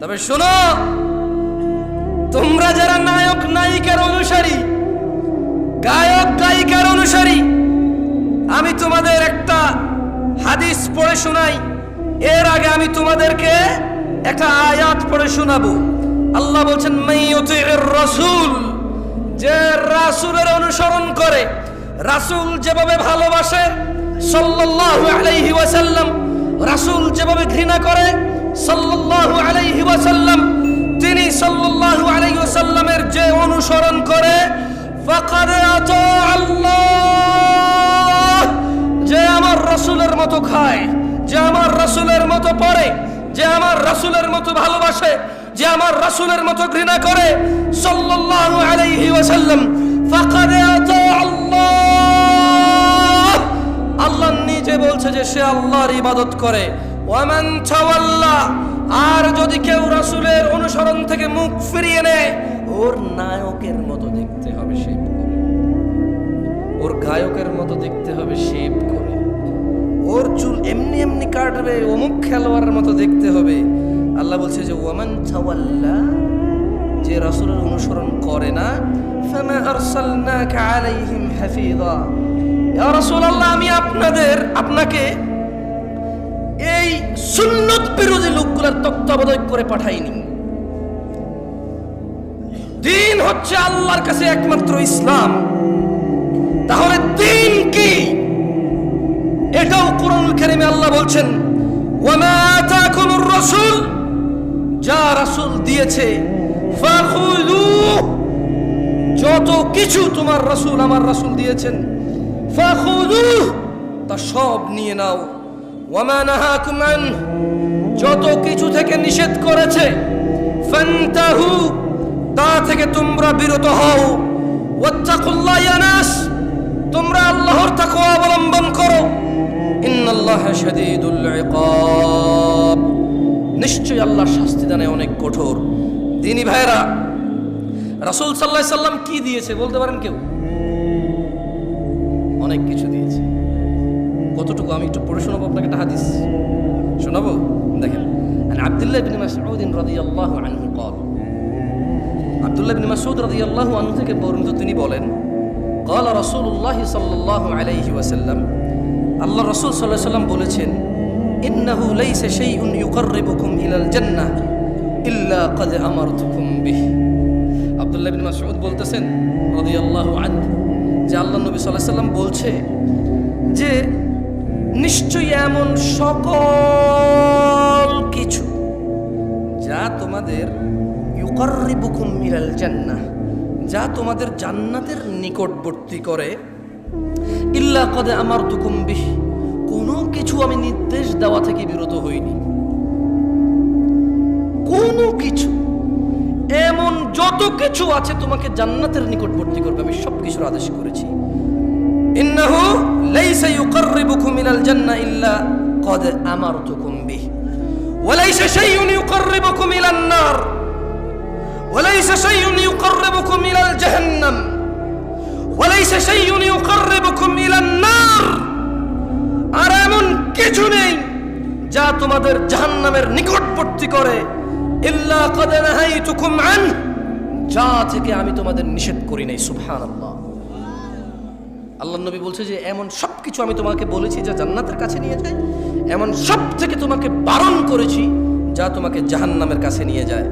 তবে শোনো, তোমরা যারা নায়ক নায়িকার অনুসারী, গায়ক গায়িকার অনুসারী, আমি তোমাদের একটা হাদিস পড়ে শোনাই। এর আগে আমি তোমাদেরকে একটা আয়াত পড়ে শোনাবো। আল্লাহ বলছেন, মাইয়ুতির রাসূল, যে রাসূলের অনুসরণ করে, রাসূল যেভাবে ভালোবাসে সাল্লাল্লাহু আলাইহি ওয়াসাল্লাম, রাসূল যেভাবে ঘৃণা করে সাল্লাল্লাহু আলাইহি ওয়াসাল্লাম, তিনি সাল্লাল্লাহু আলাইহি ওয়াসাল্লামের যে অনুসরণ করে, ফাকাদ আতা আল্লাহ, যে আমার রাসূলের মতো খায়, যে আমার রাসূলের মতো পড়ে, যে আমার রাসূলের মতো ভালোবাসে, যে আমার রাসূলের মতো ঘৃণা করে সাল্লাল্লাহু আলাইহি ওয়াসাল্লাম, ফাকাদ আতা আল্লাহ, আল্লাহ নিজে বলছে যে সে আল্লাহর ইবাদত করে। ওয়ামান তাওয়াল্লা, আর যদি কেউ রাসূলের অনুসরণ থেকে মুখ ফিরিয়ে নেয়, ওর নায়কের মতো দেখতে হবে শেভ করে, ওর গায়কের মতো দেখতে হবে শেভ করে, ওর চুল এমনি এমনি কাটবে, অমুক খেলোয়াড়ের মতো দেখতে হবে। আল্লাহ বলছে যে ওয়ামান তাওয়াল্লা, যে রাসূলের অনুসরণ করে না, ফামা আরসালনাকা আলাইহিম হাফিযা, ইয়া রাসূলুল্লাহ, আমি আপনাকে এই সুন্নত বিরোধী লোকগুলোর তত্ত্বাবধায়ক করে পাঠাইনি। দ্বীন হচ্ছে আল্লাহর কাছে একমাত্র ইসলাম। তাহলে দ্বীন কি? এটাও কোরআনুল কারীমে আল্লাহ বলছেন, ওয়ামা আতাকুমুর রাসূল, যা রাসূল দিয়েছে, ফাখুযুহু, যত কিছু তোমার রাসূল আমার রাসূল দিয়েছেন, ফাখুযুহু, তা সব নিয়ে নাও। ওয়ামা নাহাকুম আনহু, যত কিছু থেকে নিষেধ করেছে, ফান্তাহু, তা থেকে তোমরা বিরত হও। ওয়াত্তাকুল্লাহ ইয়া নাস, তোমরা আল্লাহর তাকওয়া অবলম্বন করো। ইন্নাল্লাহা শাদীদুল ইকাব, নিশ্চয়ই আল্লাহর শাস্তি দানে অনেক কঠোর। দিনী ভাইরা, রাসূল সাল্লাল্লাহু আলাইহি সাল্লাম কি দিয়েছে বলতে পারেন কেউ? অনেক কিছু দিয়েছে। কতটুকু আমি একটু পড়ে শোনাবো আপনাকে, একটা হাদিস শোনাবো। দেখেন, আব্দুল্লাহ ইবনে মাসউদ রাদিয়াল্লাহু আনহু قال, আব্দুল্লাহ ইবনে মাসউদ রাদিয়াল্লাহু আনহু থেকে বর্ণিত, তিনি বলেন, قال রাসূলুল্লাহ সাল্লাল্লাহু আলাইহি ওয়াসাল্লাম, আল্লাহ রাসূল সাল্লাল্লাহু আলাইহি ওয়াসাল্লাম বলেছেন, ইন্নাহু লাইসা শাইউন ইউকাররিবুকুম ইলাল জান্নাহ ইল্লা ক্বাদ আমারতুকুম বিহি। আব্দুল্লাহ ইবনে মাসউদ বলতেছেন রাদিয়াল্লাহু আনহু যে আল্লাহ নবী সাল্লাল্লাহু আলাইহি ওয়াসাল্লাম বলছে যে নিশ্চয়ই এমন সকল কিছু যা তোমাদের ইউকাররিবুকুম মিনাল জান্নাহ, যা তোমাদের জান্নাতের নিকটবর্তী করে, ইল্লা ক্বাদ আমারতুকুম বিহি, কোনো কিছু আমি নির্দেশ দেওয়া থেকে বিরত হইনি। কোনো কিছু, এমন যত কিছু আছে তোমাকে জান্নাতের নিকটবর্তী করবে, আমি সব কিছুর আদেশ করেছি। ইন্নাহু লাইসা ইউকাররিবুকুম মিনাল জান্নাহ ইল্লা ক্বাদ আমারতুকুম বিহি, ওয়া লাইসা শাইউন ইউকাররিবুকুম ইলান নার, ওয়া লাইসা শাইউন ইউকাররিবুকুম ইলাল জাহান্নাম, ওয়া লাইসা শাইউন ইউকাররিবুকুম ইলান নার, আর এমন কিছু নেই যা তোমাদের জাহান্নামের নিকটবর্তী করে, ইল্লা ক্বাদ নাহাইতুকুম আনহু, যা থেকে আমি তোমাদের নিষেধ করি নাই। সুবহানাল্লাহ। আল্লাহ নবী বলছে যে এমন সব কিছু আমি তোমাকে বলেছি যা জান্নাতের কাছে নিয়ে যায়, এমন সব থেকে তোমাকে বারণ করেছি যা তোমাকে জাহান্নামের কাছে নিয়ে যায়।